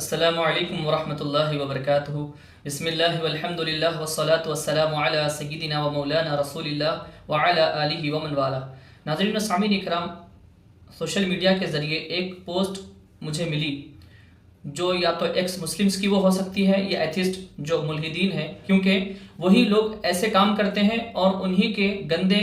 السلام علیکم ورحمۃ اللہ وبرکاتہ۔ بسم اللہ والحمدللہ والصلاة والسلام علی سیدنا و مولانا رسول اللہ وعلی آلہ ومن والا۔ ناظرین و سامعین اکرام، سوشل میڈیا کے ذریعے ایک پوسٹ مجھے ملی جو یا تو ایکس مسلمز کی وہ ہو سکتی ہے یا ایتھسٹ جو ملحدین ہیں، کیونکہ وہی لوگ ایسے کام کرتے ہیں اور انہی کے گندے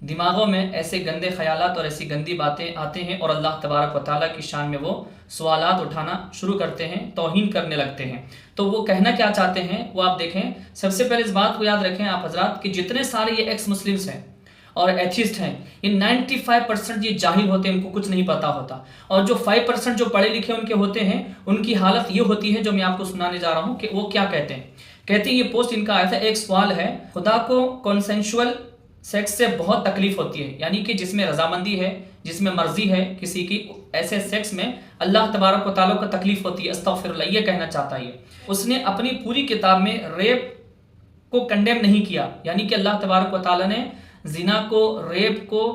دماغوں میں ایسے گندے خیالات اور ایسی گندی باتیں آتے ہیں اور اللہ تبارک و تعالیٰ کی شان میں وہ سوالات اٹھانا شروع کرتے ہیں، توہین کرنے لگتے ہیں۔ تو وہ کہنا کیا چاہتے ہیں وہ آپ دیکھیں۔ سب سے پہلے اس بات کو یاد رکھیں آپ حضرات کہ جتنے سارے یہ ایکس مسلمز ہیں اور ایتھیسٹ ہیں، یہ 95% یہ جاہل ہوتے ہیں، ان کو کچھ نہیں پتا ہوتا، اور جو 5% جو پڑھے لکھے ان کے ہوتے ہیں، ان کی حالت یہ ہوتی ہے جو میں آپ کو سنانے جا رہا ہوں کہ وہ کیا کہتے ہیں۔ کہتے ہیں، یہ پوسٹ ان کا آیا تھا، ایک سوال ہے، خدا کو کنسنشول سیکس سے بہت تکلیف ہوتی ہے، یعنی کہ جس میں رضامندی ہے، جس میں مرضی ہے کسی کی، ایسے سیکس میں اللہ تبارک و تعالیٰ کو تکلیف ہوتی ہے۔ استغفر اللہ، یہ کہنا چاہتا ہے۔ اس نے اپنی پوری کتاب میں ریپ کو کنڈیم نہیں کیا، یعنی کہ اللہ تبارک و تعالیٰ نے زنا کو، ریپ کو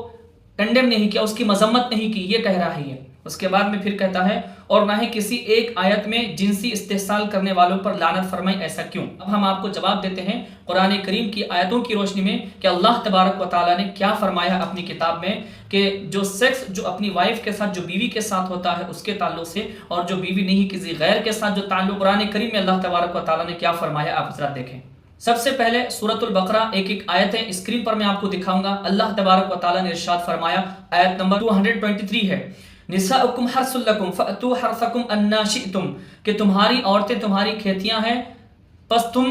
کنڈیم نہیں کیا، اس کی مذمت نہیں کی، یہ کہہ رہا ہے۔ اس کے بعد میں پھر کہتا ہے، اور نہ ہی کسی ایک آیت میں جنسی استحصال کرنے والوں پر لعنت فرمائی، ایسا کیوں؟ اب ہم آپ کو جواب دیتے ہیں قرآن کریم کی آیتوں کی روشنی میں کہ اللہ تبارک و تعالیٰ نے کیا فرمایا اپنی کتاب میں، کہ جو سیکس جو اپنی وائف کے ساتھ، جو بیوی کے ساتھ ہوتا ہے اس کے تعلق سے، اور جو بیوی نہیں کسی غیر کے ساتھ جو تعلق، قرآن کریم میں اللہ تبارک و تعالیٰ نے کیا فرمایا آپ حضرات دیکھیں۔ سب سے پہلے سورۃ البقرہ ایک آیتیں اسکرین پر میں آپ کو دکھاؤں گا۔ اللہ تبارک و تعالیٰ نے ارشاد فرمایا، آیت نمبر 223 ہے، نساؤکم حرث لکم فأتوا حرثکم انا شئتم، کہ تمہاری عورتیں تمہاری کھیتیاں ہیں، پس تم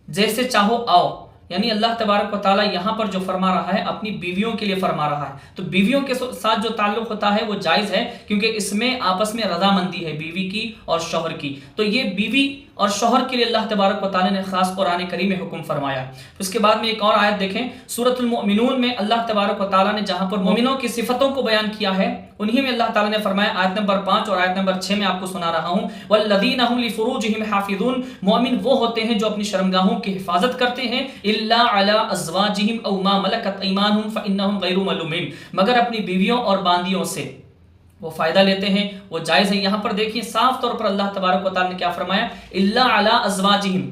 جیسے چاہو آؤ۔ یعنی اللہ تبارک و تعالیٰ یہاں پر جو فرما رہا ہے اپنی بیویوں کے لیے فرما رہا ہے، تو بیویوں کے ساتھ جو تعلق ہوتا ہے وہ جائز ہے، کیونکہ اس میں آپس میں رضامندی ہے بیوی کی اور شوہر کی۔ تو یہ بیوی اور شوہر کے لیے اللہ تبارک و تعالیٰ نے خاص قرآن کریم میں حکم فرمایا۔ اس کے بعد میں ایک اور آیت دیکھیں، سورۃ المؤمنون میں اللہ تبارک و تعالیٰ نے جہاں پر مومنوں کی صفتوں کو بیان کیا ہے، انہی میں اللہ تعالیٰ نے فرمایا، آیت نمبر 5 اور آیت نمبر 6 میں آپ کو سنا رہا ہوں، والذین هم لفروجهم حافظون، مومن وہ ہوتے ہیں جو اپنی شرمگاہوں کی حفاظت کرتے ہیں، الا علی ازواجہم او ما ملکت ایمانہم فانہم غیر ملومین، مگر اپنی بیویوں اور باندیوں سے وہ فائدہ لیتے ہیں، وہ جائز ہے۔ یہاں پر دیکھیں صاف طور پر اللہ تبارک و تعالیٰ نے کیا فرمایا، الا علی ازواجہم،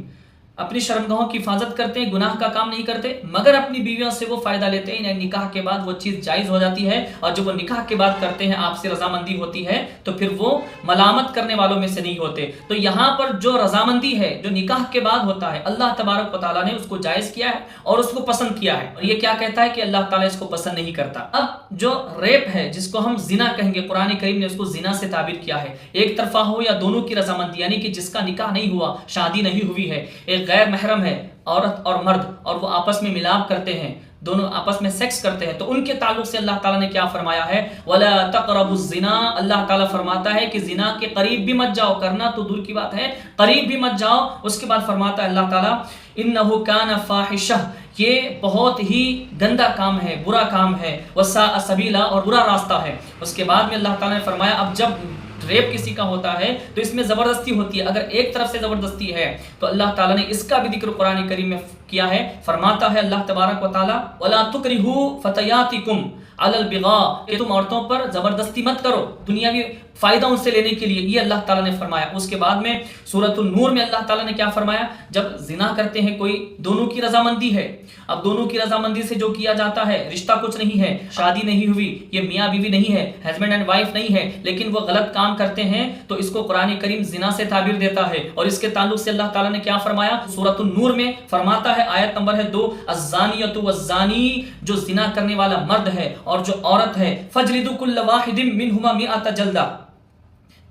اپنی شرمگاہوں کی حفاظت کرتے ہیں، گناہ کا کام نہیں کرتے، مگر اپنی بیویوں سے وہ فائدہ لیتے ہیں، یعنی نکاح کے بعد وہ چیز جائز ہو جاتی ہے، اور جب وہ نکاح کے بعد کرتے ہیں، آپ سے رضامندی ہوتی ہے، تو پھر وہ ملامت کرنے والوں میں سے نہیں ہوتے۔ تو یہاں پر جو رضامندی ہے، جو نکاح کے بعد ہوتا ہے، اللہ تبارک و تعالیٰ نے اس کو جائز کیا ہے اور اس کو پسند کیا ہے، اور یہ کیا کہتا ہے کہ اللہ تعالیٰ اس کو پسند نہیں کرتا۔ اب جو ریپ ہے، جس کو ہم زنا کہیں گے، قرآن کریم نے اس کو زنا سے تعبیر کیا ہے، ایک طرفہ ہو یا دونوں کی رضامندی، یعنی کہ جس کا نکاح نہیں ہوا، شادی نہیں ہوئی ہے، ایک غیر محرم ہے، عورت اور مرد، اور وہ آپس میں ملاپ کرتے ہیں، دونوں آپس میں سیکس کرتے ہیں، تو ان کے تعلق سے اللہ تعالیٰ نے کیا فرمایا ہے، وَلَا تَقْرَبُوا الزِّنَا، اللہ تعالیٰ فرماتا ہے کہ زنا کے قریب بھی مت جاؤ، کرنا تو دور کی بات ہے، قریب بھی مت جاؤ۔ اس کے بعد فرماتا ہے اللہ تعالیٰ، إِنَّهُ كَانَ فَاحِشَةً، یہ بہت ہی گندا کام ہے، برا کام ہے، وَسَاءَ سَبِيلًا، اور برا راستہ ہے۔ اس کے بعد میں اللہ تعالیٰ نے فرمایا، اب جب ریپ کسی کا ہوتا ہے تو اس میں زبردستی ہوتی ہے، اگر ایک طرف سے زبردستی ہے تو اللہ تعالیٰ نے اس کا بھی ذکر قرآن کریم میں کیا ہے۔ فرماتا ہے اللہ تبارک و تعالیٰ، وَلَا تُكْرِهُوا فَتَيَاتِكُمْ عَلَى الْبِغَاءِ، کہ تم عورتوں پر زبردستی مت کرو دنیاوی فائدہ ان سے لینے کے لیے، یہ اللہ تعالیٰ نے فرمایا۔ اس کے بعد میں سورۃ النور میں اللہ تعالیٰ نے کیا فرمایا، جب زنا کرتے ہیں کوئی، دونوں کی رضامندی ہے، اب دونوں کی رضامندی سے جو کیا جاتا ہے، رشتہ کچھ نہیں ہے، شادی نہیں ہوئی، یہ میاں بیوی نہیں ہے، ہسبینڈ اینڈ وائف نہیں ہے، لیکن وہ غلط کام کرتے ہیں، تو اس کو قرآن کریم زنا سے تعبیر دیتا ہے، اور اس کے تعلق سے اللہ تعالیٰ نے کیا فرمایا، سورۃ النور میں فرماتا ہے، آیت نمبر ہے 2، الزانیۃ والزانی، جو زنا کرنے والا مرد ہے اور جو عورت ہے، فجلدوا کل واحد منہما 100 جلدہ،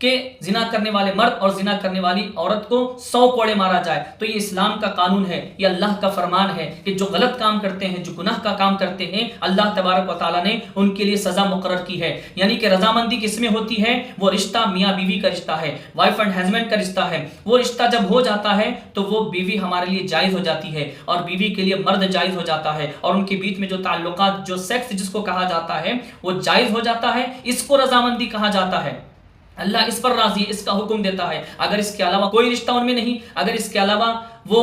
کہ زنا کرنے والے مرد اور زنا کرنے والی عورت کو 100 کوڑے مارا جائے۔ تو یہ اسلام کا قانون ہے، یہ اللہ کا فرمان ہے کہ جو غلط کام کرتے ہیں، جو گناہ کا کام کرتے ہیں، اللہ تبارک و تعالیٰ نے ان کے لیے سزا مقرر کی ہے۔ یعنی کہ رضامندی کس میں ہوتی ہے، وہ رشتہ میاں بیوی کا رشتہ ہے، وائف اینڈ ہسبینڈ کا رشتہ ہے، وہ رشتہ جب ہو جاتا ہے تو وہ بیوی ہمارے لیے جائز ہو جاتی ہے، اور بیوی کے لیے مرد جائز ہو جاتا ہے، اور ان کے بیچ میں جو تعلقات، جو سیکس جس کو کہا جاتا ہے، وہ جائز ہو جاتا ہے، اس کو رضامندی کہا جاتا ہے۔ اللہ اس پر راضی ہے، اس کا حکم دیتا ہے۔ اگر اس کے علاوہ کوئی رشتہ ان میں نہیں، اگر اس کے علاوہ وہ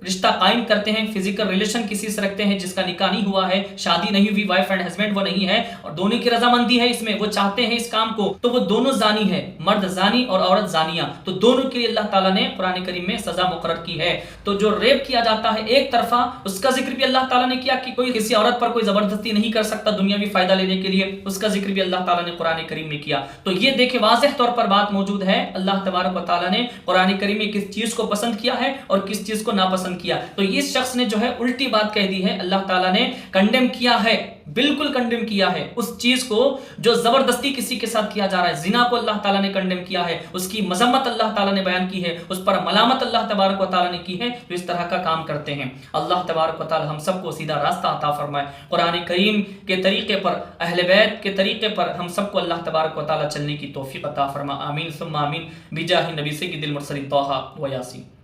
رشتہ قائم کرتے ہیں، فزیکل ریلیشن کسی سے رکھتے ہیں جس کا نکاح نہیں ہوا ہے، شادی نہیں ہوئی، وائف اینڈ ہسبینڈ وہ نہیں ہے اور دونوں کی رضامندی ہے اس میں، وہ چاہتے ہیں اس کام کو، تو وہ دونوں زانی ہے، مرد زانی اور عورت زانیہ، تو دونوں کے لیے اللہ تعالیٰ نے قرآن کریم میں سزا مقرر کی ہے۔ تو جو ریپ کیا جاتا ہے ایک طرفہ، اس کا ذکر بھی اللہ تعالیٰ نے کیا کہ کوئی کسی عورت پر کوئی زبردستی نہیں کر سکتا دنیاوی فائدہ لینے کے لیے، اس کا ذکر بھی اللہ تعالیٰ نے قرآن کریم میں کیا۔ تو یہ دیکھیں واضح طور پر بات موجود ہے، اللہ تبارک و تعالیٰ نے قرآن کریم میں کس چیز کو پسند کیا ہے اور کس چیز کو ناپسند کیا۔ تو اس شخص نے جو ہے الٹی بات کہہ دی ہے، اللہ تعالیٰ نے کنڈیم کیا ہے، بالکل کنڈیم کیا ہے اس چیز کو جو زبردستی کسی کے ساتھ کیا جا رہا ہے، زنا کو اللہ تعالیٰ نے کنڈیم کیا ہے، اس کی مذمت اللہ تعالیٰ نے بیان کی ہے، اس پر ملامت اللہ تبارک و تعالیٰ نے کی ہے جو اس طرح کا کام کرتے ہیں۔ اللہ تبارک و تعالیٰ ہم سب کو سیدھا راستہ عطا فرمائے، قرآن کریم کے طریقے پر، اہل بیت کے طریقے پر ہم سب کو اللہ تبارک و تعالیٰ چلنے کی توفیق عطا فرما، آمین ثم آمین، بجاہ نبی سید المرسلین طٰہٰ و یاسین۔